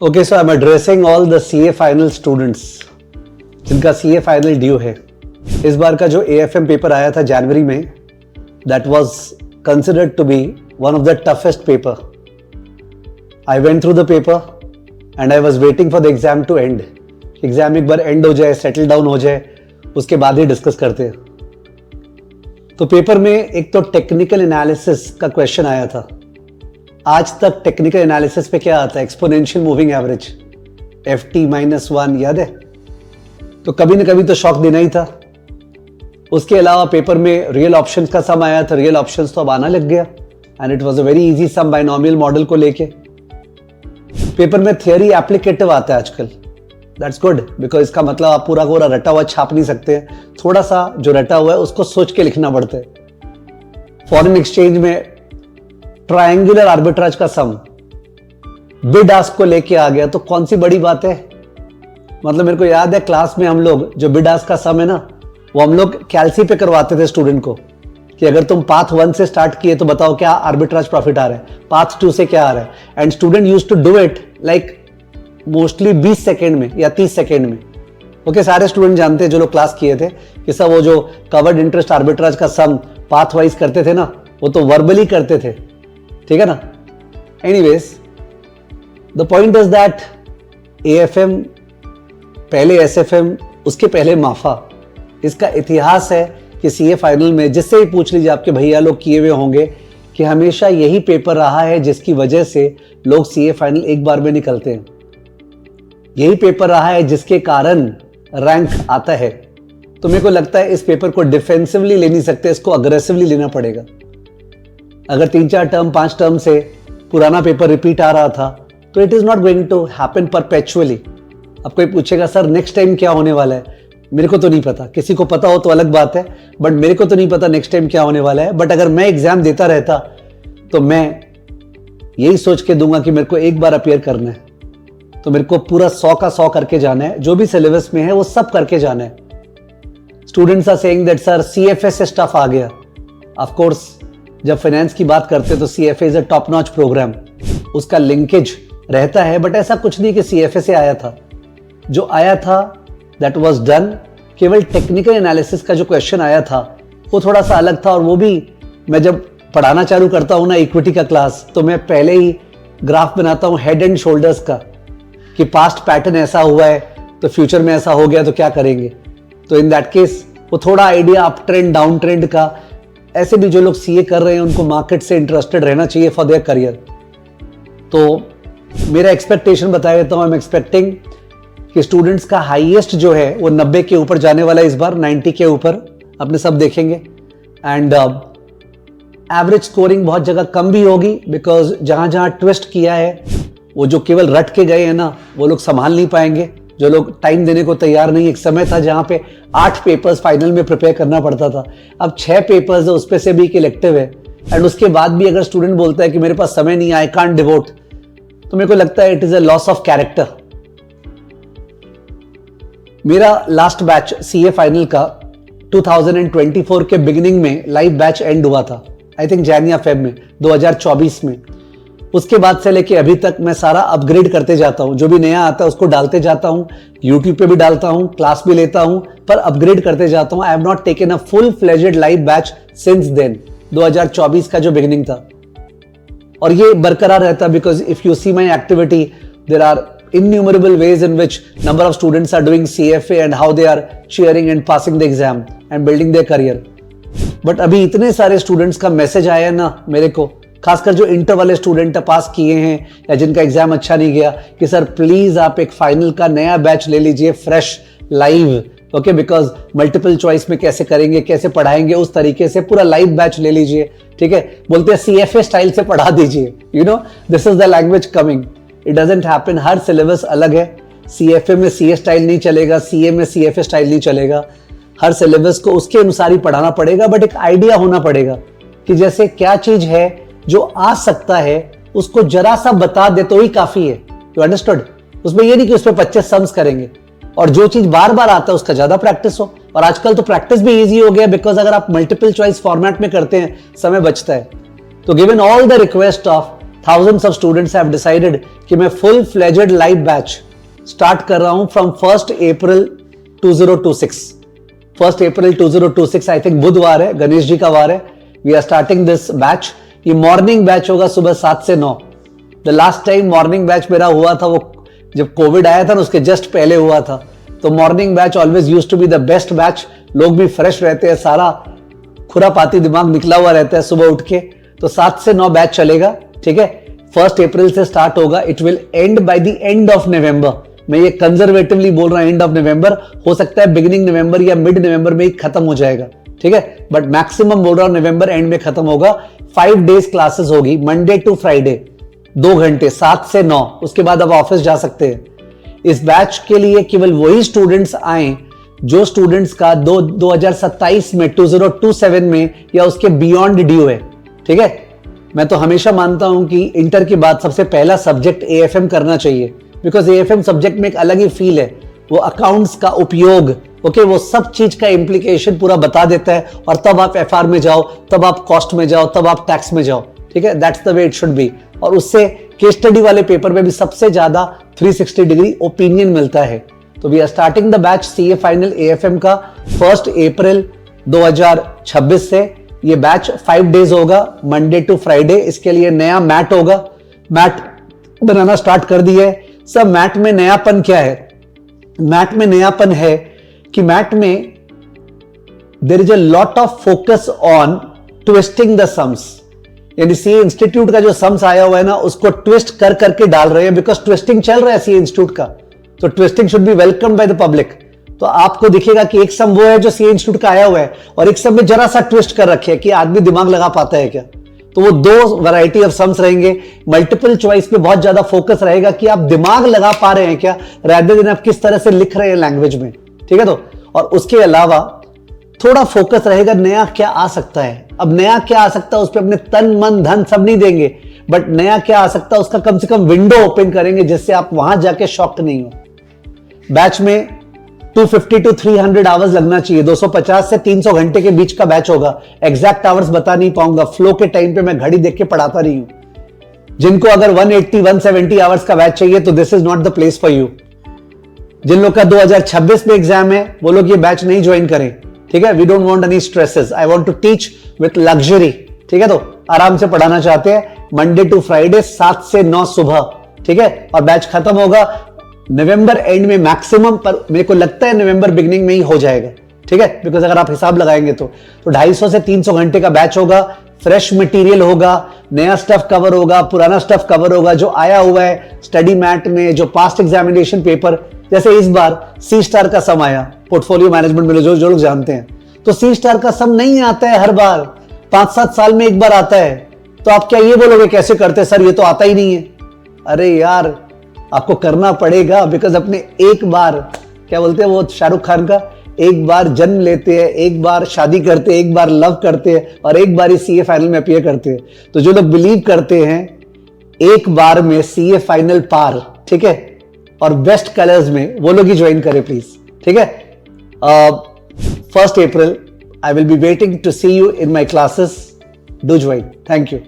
Okay, so I'm addressing all the CA final students जिनका CA final due है. इस बार का जो AFM पेपर आया था जनवरी में, that was considered to be one of the toughest paper. I went through the paper and I was waiting for the exam to end. Exam एक बार and हो जाए, सेटल डाउन हो जाए, उसके बाद ही डिस्कस करते हैं. तो पेपर में एक तो टेक्निकल एनालिसिस का क्वेश्चन आया था. आज तक टेक्निकल एनालिसिस पे क्या आता है? एक्सपोनेंशियल मूविंग एवरेज, FT-1 याद है? तो कभी ना कभी तो शॉक देना ही था. उसके अलावा पेपर में रियल ऑप्शंस का सम आया था. रियल ऑप्शंस तो अब आना लग गया and it was a very easy some binomial model को लेके. पेपर में थियरी एप्लीकेटिव आता है आजकल. दैट्स गुड, बिकॉज इसका मतलब आप पूरा पूरा रटा हुआ छाप नहीं सकते. थोड़ा सा जो रटा हुआ है उसको सोच के लिखना पड़ता है. फॉरेन एक्सचेंज में ट्रायंगुलर आर्बिट्राज का सम बिड आस्क को लेके आ गया, तो कौन सी बड़ी बात है? मतलब मेरे को याद है क्लास में हम लोग जो बिड आस्क का सम है ना, वो हम लोग कैलसी पे करवाते थे स्टूडेंट को कि अगर तुम पाथ 1 से स्टार्ट किए तो बताओ क्या आर्बिट्राज प्रॉफिट आ रहा है, पाथ 2 से क्या आ रहा है. And student used to do it like mostly 20 second में या 30 सेकेंड में. ओके, सारे स्टूडेंट जानते हैं जो लोग क्लास किए थे कि सब वो जो कवर्ड इंटरेस्ट आर्बिट्राज का सम पाथ वाइज करते थे ना, वो तो वर्बली करते थे. ठीक है ना? Anyways, the point is that AFM, पहले SFM, उसके पहले माफा. इसका इतिहास है कि CA फाइनल में जिससे ही पूछ लीजिए, आपके भैया लोग किए हुए होंगे कि हमेशा यही पेपर रहा है जिसकी वजह से लोग CA फाइनल एक बार में निकलते हैं. यही पेपर रहा है जिसके कारण रैंक आता है. तो मेरे को लगता है इस पेपर को डिफेंसिवली ले नहीं सकते, इसको अग्रेसिवली लेना पड़ेगा. अगर 3-4 टर्म 5 टर्म से पुराना पेपर रिपीट आ रहा था तो it is not going to happen perpetually. अब कोई पूछेगा सर नेक्स्ट टाइम क्या होने वाला है? मेरे को तो नहीं पता. किसी को पता हो तो अलग बात है, बट मेरे को तो नहीं पता नेक्स्ट टाइम क्या होने वाला है. बट अगर मैं एग्जाम देता रहता तो मैं यही सोच के दूंगा कि मेरे को एक बार अपीयर करना है तो मेरे को पूरा 100 का 100 करके जाना है. जो भी सिलेबस में है वो सब करके जाना है. Students are saying that sir CFA से स्टफ आ गया. ऑफ कोर्स जब फाइनेंस की बात करते हैं तो CFA is a top notch program, उसका लिंकेज रहता है. बट ऐसा कुछ नहीं कि CFA से आया था. जो आया था दैट वाज डन. केवल टेक्निकल एनालिसिस का जो क्वेश्चन आया था वो थोड़ा सा अलग था. और वो भी मैं जब पढ़ाना चालू करता हूं ना इक्विटी का क्लास, तो मैं पहले ही ग्राफ बनाता हूं हेड एंड शोल्डर्स का कि पास्ट पैटर्न ऐसा हुआ है तो फ्यूचर में ऐसा हो गया तो क्या करेंगे. तो इन दैट केस वो थोड़ा idea up trend down trend का. ऐसे भी जो लोग CA कर रहे हैं उनको मार्केट से इंटरेस्टेड रहना चाहिए फॉर देयर करियर. तो मेरा एक्सपेक्टेशन बता देता हूं. आई एम एक्सपेक्टिंग कि स्टूडेंट्स का हाईएस्ट जो है वो 90 के ऊपर जाने वाला है इस बार, 90 के ऊपर अपने सब देखेंगे. एंड एवरेज स्कोरिंग बहुत जगह कम भी होगी, बिकॉज जहां जहां ट्विस्ट किया है वो जो केवल रट के गए हैं ना, वो लोग संभाल नहीं पाएंगे. जो लोग टाइम देने को तैयार नहीं. एक समय था जहां पे 8 पेपर्स फाइनल में प्रिपेयर करना पड़ता था. अब 6 पेपर्स है, उसपे से भी एक इलेक्टिव है. एंड उसके बाद भी अगर स्टूडेंट बोलता है कि मेरे पास समय नहीं है, आई कांट डिवोट, तो मेरे को लगता है it is a loss of character. मेरा लास्ट बैच CA फाइनल का 2024 के बिगिनिंग में लाइव बैच एंड हुआ था. आई थिंक जैन या फेब में 2024 में. उसके बाद से लेके अभी तक मैं सारा अपग्रेड करते जाता हूं. जो भी नया आता है उसको डालते जाता हूं. यूट्यूब पे भी डालता हूं, क्लास भी लेता हूं, पर अपग्रेड करते जाता हूं. I have not taken a full fledged live batch since then. 2024 का जो बिगिनिंग था, और ये बरकरार रहता because if you see my activity, there are innumerable ways in which number of students are doing CFA and how they are cheering and passing the exam and building their career. But अभी इतने सारे students का message आया ना मेरे को, खासकर जो इंटर वाले स्टूडेंट पास किए हैं या जिनका एग्जाम अच्छा नहीं गया, कि सर प्लीज आप एक फाइनल का नया बैच ले लीजिए, fresh live. Okay, because multiple choice में कैसे करेंगे, कैसे पढ़ाएंगे, उस तरीके से पूरा लाइव बैच ले लीजिए. ठीक है, बोलते हैं CFA स्टाइल से पढ़ा दीजिए. You know, this is the language coming. It doesn't happen. Her syllabus अलग है. CFA में CA स्टाइल नहीं चलेगा, CA में CFA स्टाइल नहीं चलेगा. हर सिलेबस को उसके अनुसार ही पढ़ाना पड़ेगा. बट एक आइडिया होना पड़ेगा कि जैसे क्या चीज है जो आ सकता है उसको जरा सा बता दे तो ही काफी है. You understood? उसमें ये नहीं कि उसमें 25 सम्स करेंगे. और जो चीज बार बार आता है उसका ज्यादा प्रैक्टिस हो. और आजकल तो प्रैक्टिस भी इजी हो गया, बिकॉज अगर आप मल्टीपल चॉइस फॉर्मेट में करते हैं समय बचता है. तो given all the request of thousands of students have decided कि मैं full fledged live batch start कर रहा हूं from 1st April 2026. 1st April 2026 I think बुधवार है, गणेश जी का वार है. We are starting this batch. ये मॉर्निंग बैच होगा सुबह 7 से 9. The last time morning batch मेरा हुआ था वो जब कोविड आया था ना उसके जस्ट पहले हुआ था. तो morning batch always use to be the best batch. लोग भी फ्रेश रहते हैं, सारा खुरापाती दिमाग निकला हुआ रहता है सुबह उठ के. तो 7 से 9 बैच चलेगा, ठीक है. 1st अप्रैल से स्टार्ट होगा. It will and by the end of November. मैं ये कंजर्वेटिवली बोल रहा हूं एंड ऑफ नवंबर. हो सकता है बिगिनिंग नवंबर या मिड नवंबर में ही खत्म हो जाएगा, ठीक है. बट मैक्सिमम बोल रहा हूं नवंबर एंड में खत्म होगा. 5 डेज क्लासेस होगी, मंडे टू फ्राइडे, 2 घंटे 7 से 9. उसके बाद आप ऑफिस जा सकते हैं. इस बैच के लिए केवल वही स्टूडेंट्स आए जो स्टूडेंट्स का 2027 में 2027 में या उसके बियॉन्ड ड्यू है, ठीक है. मैं तो हमेशा मानता हूं कि इंटर के बाद सबसे पहला सब्जेक्ट एएफएम करना चाहिए. बिकॉज एएफएम सब्जेक्ट में एक अलग ही फील है. वो अकाउंट्स का उपयोग, ओके, वो सब चीज का इंप्लीकेशन पूरा बता देता है. और तब आप एफआर में जाओ, तब आप कॉस्ट में जाओ, तब आप टैक्स में जाओ, ठीक है. That's the way it should be. और उससे केस स्टडी वाले पेपर में भी सबसे ज्यादा 360 डिग्री ओपिनियन मिलता है. तो we are starting the batch CA final AFM का 1 अप्रैल 2026 से. ये बैच 5 डेज होगा, मंडे टू फ्राइडे. इसके लिए नया मैट होगा. मैट बनाना स्टार्ट कर दिया है. सब मैट में नयापन क्या है? मैट में नयापन है कि मैट में there is a lot of focus on twisting the sums. यानी सीए इंस्टीट्यूट का जो सम्स आया हुआ है ना उसको ट्विस्ट कर करके डाल रहे हैं. बिकॉज ट्विस्टिंग चल रहा है सीए इंस्टीट्यूट का. तो twisting should be welcome by the public. तो आपको दिखेगा कि एक सम वो है जो सीए इंस्टीट्यूट का आया हुआ है और एक सम में जरा सा ट्विस्ट कर रखे है कि आदमी दिमाग लगा पाता है क्या. तो वो 2 वैरायटी ऑफ सम्स रहेंगे. मल्टीपल चॉइस पे बहुत ज्यादा फोकस रहेगा कि आप दिमाग लगा पा रहे हैं क्या, रादर देन आप किस तरह से लिख रहे हैं लैंग्वेज में, ठीक है. तो और उसके अलावा थोड़ा फोकस रहेगा नया क्या आ सकता है. अब नया क्या आ सकता है उस पर अपने तन मन धन सब नहीं देंगे, बट नया क्या आ सकता है उसका कम से कम विंडो ओपन करेंगे जिससे आप वहां जाके शॉक्ड नहीं हो. बैच में 250 to 300 आवर्स लगना चाहिए. 250 से 300 घंटे के बीच का बैच होगा. एग्जैक्ट आवर्स बता नहीं पाऊंगा, फ्लो के टाइम पे मैं घड़ी देख के पढ़ाता रही हूं. जिनको अगर 180 170 आवर्स का बैच चाहिए तो this is not the place for you. जिन लोग का 2026 में एग्जाम है वो लोग ये बैच नहीं ज्वाइन करें, ठीक है. We don't want any stresses. I want to teach with luxury, ठीक है. तो आराम से पढ़ाना चाहते हैं. मंडे टू फ्राइडे 7 से 9 सुबह, ठीक है. और बैच खत्म होगा नवंबर एंड में मैक्सिमम, पर मेरे को लगता है नवंबर बिगनिंग में ही हो जाएगा, ठीक है. बिकॉज अगर आप हिसाब लगाएंगे तो 250 से 300 घंटे का बैच होगा. फ्रेश मटेरियल होगा, नया स्टफ कवर होगा, पुराना स्टफ कवर होगा जो आया हुआ है स्टडी मैट में, जो पास्ट एग्जामिनेशन पेपर. जैसे इस बार सी स्टार का सम आया पोर्टफोलियो मैनेजमेंट में, जो लोग जानते हैं. तो सी स्टार का सम नहीं आता है हर बार, 5-7 साल में एक बार आता है. तो आप क्या ये बोलोगे कैसे करते सर, ये तो आता ही नहीं है. अरे यार आपको करना पड़ेगा. बिकॉज अपने एक बार, क्या बोलते हैं वो शाहरुख खान का, एक बार जन्म लेते हैं, एक बार शादी करते हैं, एक बार लव करते हैं और एक बार ही सीए फाइनल में अपीयर करते हैं. तो जो लोग बिलीव करते हैं एक बार में सीए फाइनल पार, ठीक है, और बेस्ट कलर्स में, वो लोग ही ज्वाइन करें प्लीज, ठीक है. 1st April I will be waiting to see you in my classes. Do join. Thank you.